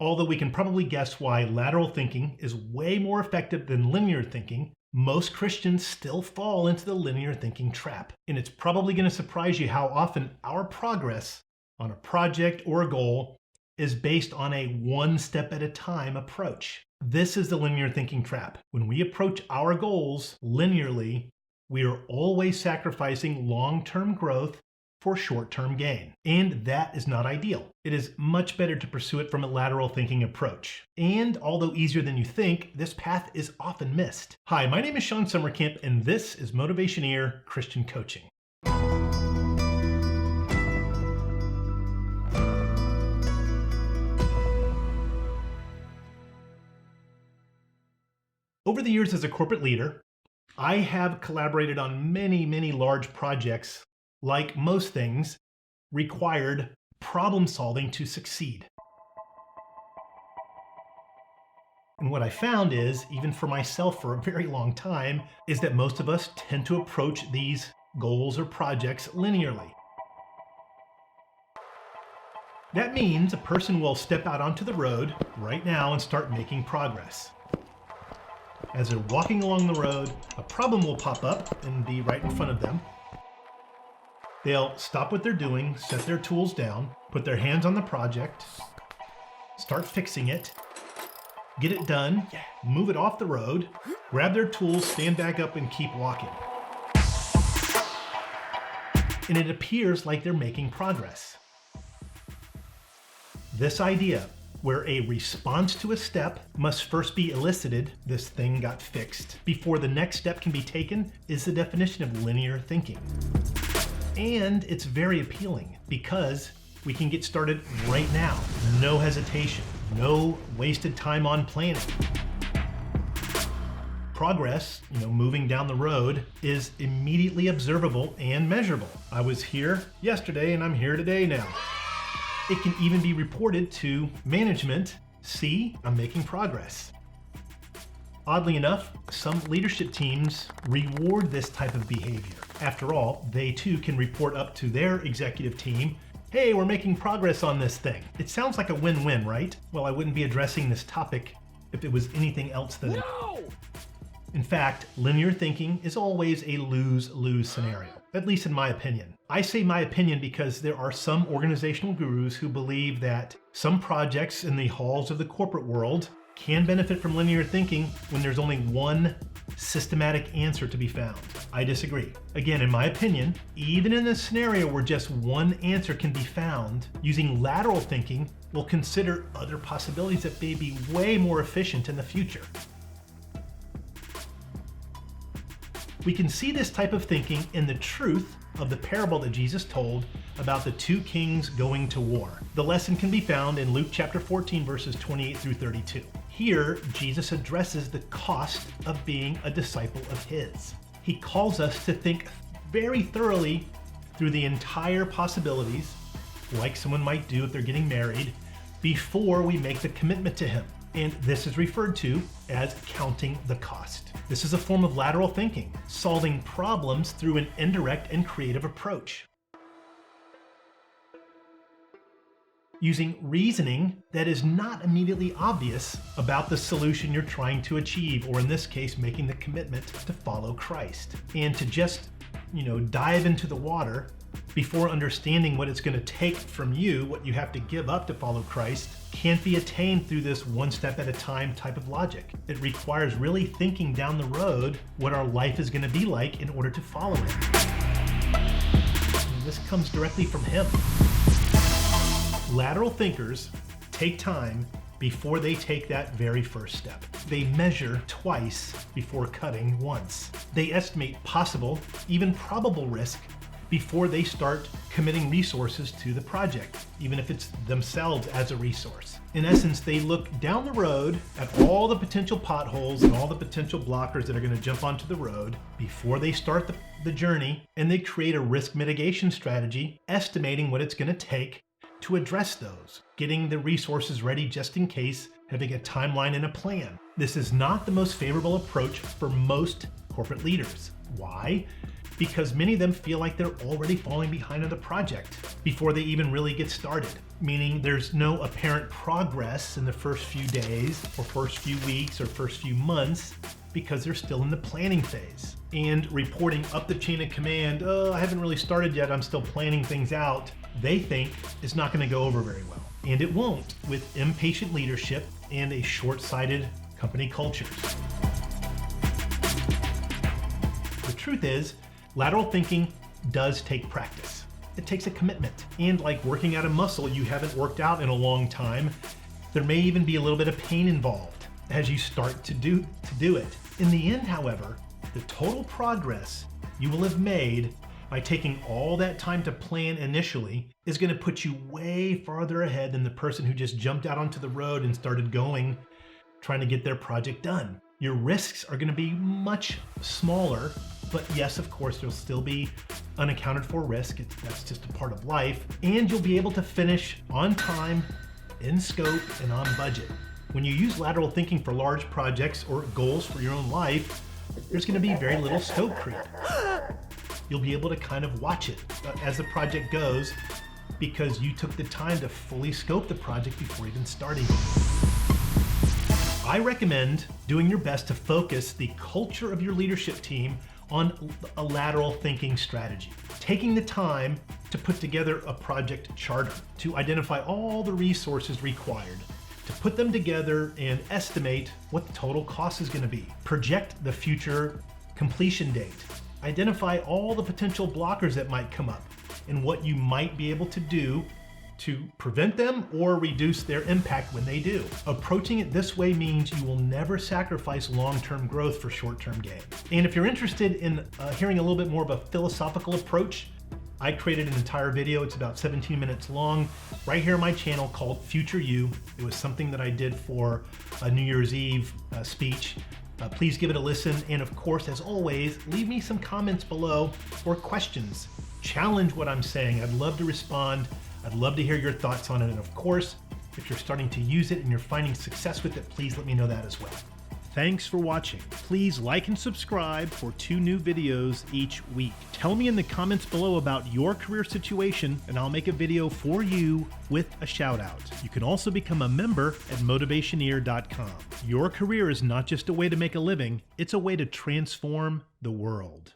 Although we can probably guess why lateral thinking is way more effective than linear thinking, most Christians still fall into the linear thinking trap. And it's probably going to surprise you how often our progress on a project or a goal is based on a one step at a time approach. This is the linear thinking trap. When we approach our goals linearly, we are always sacrificing long-term growth for short-term gain. And that is not ideal. It is much better to pursue it from a lateral thinking approach. And although easier than you think, this path is often missed. Hi, my name is Shawn Sommerkamp, and this is Motivationeer Christian Coaching. Over the years as a corporate leader, I have collaborated on many large projects. Like most things, required problem solving to succeed. And what I found is, even for myself for a very long time, is that most of us tend to approach these goals or projects linearly. That means a person will step out onto the road right now and start making progress. As they're walking along the road, a problem will pop up and be right in front of them. They'll stop what they're doing, set their tools down, put their hands on the project, start fixing it, get it done, move it off the road, grab their tools, stand back up, and keep walking. And it appears like they're making progress. This idea, where a response to a step must first be elicited, this thing got fixed, before the next step can be taken, is the definition of linear thinking. And it's very appealing because we can get started right now. No hesitation, no wasted time on planning. Progress, moving down the road, is immediately observable and measurable. I was here yesterday and I'm here today now. It can even be reported to management. See, I'm making progress. Oddly enough, some leadership teams reward this type of behavior. After all, they too can report up to their executive team, hey, we're making progress on this thing. It sounds like a win-win, right? Well, I wouldn't be addressing this topic if it was anything else than No! In fact, linear thinking is always a lose-lose scenario, at least in my opinion. I say my opinion because there are some organizational gurus who believe that some projects in the halls of the corporate world can benefit from linear thinking when there's only one systematic answer to be found. I disagree. Again, in my opinion, even in a scenario where just one answer can be found, using lateral thinking will consider other possibilities that may be way more efficient in the future. We can see this type of thinking in the truth of the parable that Jesus told about the two kings going to war. The lesson can be found in Luke chapter 14, verses 28 through 32. Here, Jesus addresses the cost of being a disciple of his. He calls us to think very thoroughly through the entire possibilities, like someone might do if they're getting married, before we make the commitment to him. And this is referred to as counting the cost. This is a form of lateral thinking, solving problems through an indirect and creative approach. Using reasoning that is not immediately obvious about the solution you're trying to achieve, or in this case, making the commitment to follow Christ. And to just, dive into the water before understanding what it's going to take from you, what you have to give up to follow Christ, can't be attained through this one step at a time type of logic. It requires really thinking down the road what our life is going to be like in order to follow Him. And this comes directly from Him. Lateral thinkers take time before they take that very first step. They measure twice before cutting once. They estimate possible, even probable risk before they start committing resources to the project, even if it's themselves as a resource. In essence, they look down the road at all the potential potholes and all the potential blockers that are going to jump onto the road before they start the journey, and they create a risk mitigation strategy, estimating what it's going to take to address those, getting the resources ready just in case, having a timeline and a plan. This is not the most favorable approach for most corporate leaders. Why? because many of them feel like they're already falling behind on the project before they even really get started, meaning there's no apparent progress in the first few days or first few weeks or first few months because they're still in the planning phase. And reporting up the chain of command, oh, I haven't really started yet, I'm still planning things out, they think is not going to go over very well. And it won't with impatient leadership and a short-sighted company culture. The truth is, lateral thinking does take practice. It takes a commitment. And like working out a muscle you haven't worked out in a long time, there may even be a little bit of pain involved as you start to do it. In the end, however, the total progress you will have made by taking all that time to plan initially is going to put you way farther ahead than the person who just jumped out onto the road and started going, trying to get their project done. Your risks are going to be much smaller, but yes, of course, there'll still be unaccounted for risk. That's just a part of life. And you'll be able to finish on time, in scope, and on budget. When you use lateral thinking for large projects or goals for your own life, there's going to be very little scope creep. You'll be able to kind of watch it as the project goes because you took the time to fully scope the project before even starting. I recommend doing your best to focus the culture of your leadership team on a lateral thinking strategy. Taking the time to put together a project charter, to identify all the resources required, to put them together and estimate what the total cost is going to be, project the future completion date, identify all the potential blockers that might come up and what you might be able to do to prevent them or reduce their impact when they do. Approaching it this way means you will never sacrifice long-term growth for short-term gain. And if you're interested in hearing a little bit more of a philosophical approach, I created an entire video, it's about 17 minutes long, right here on my channel called Future You. It was something that I did for a New Year's Eve speech. Please give it a listen, and of course, as always, leave me some comments below or questions. Challenge what I'm saying, I'd love to respond. I'd love to hear your thoughts on it, and of course, if you're starting to use it and you're finding success with it, please let me know that as well. Thanks for watching. Please like and subscribe for 2 new videos each week. Tell me in the comments below about your career situation and I'll make a video for you with a shout out. You can also become a member at motivationeer.com. Your career is not just a way to make a living, it's a way to transform the world.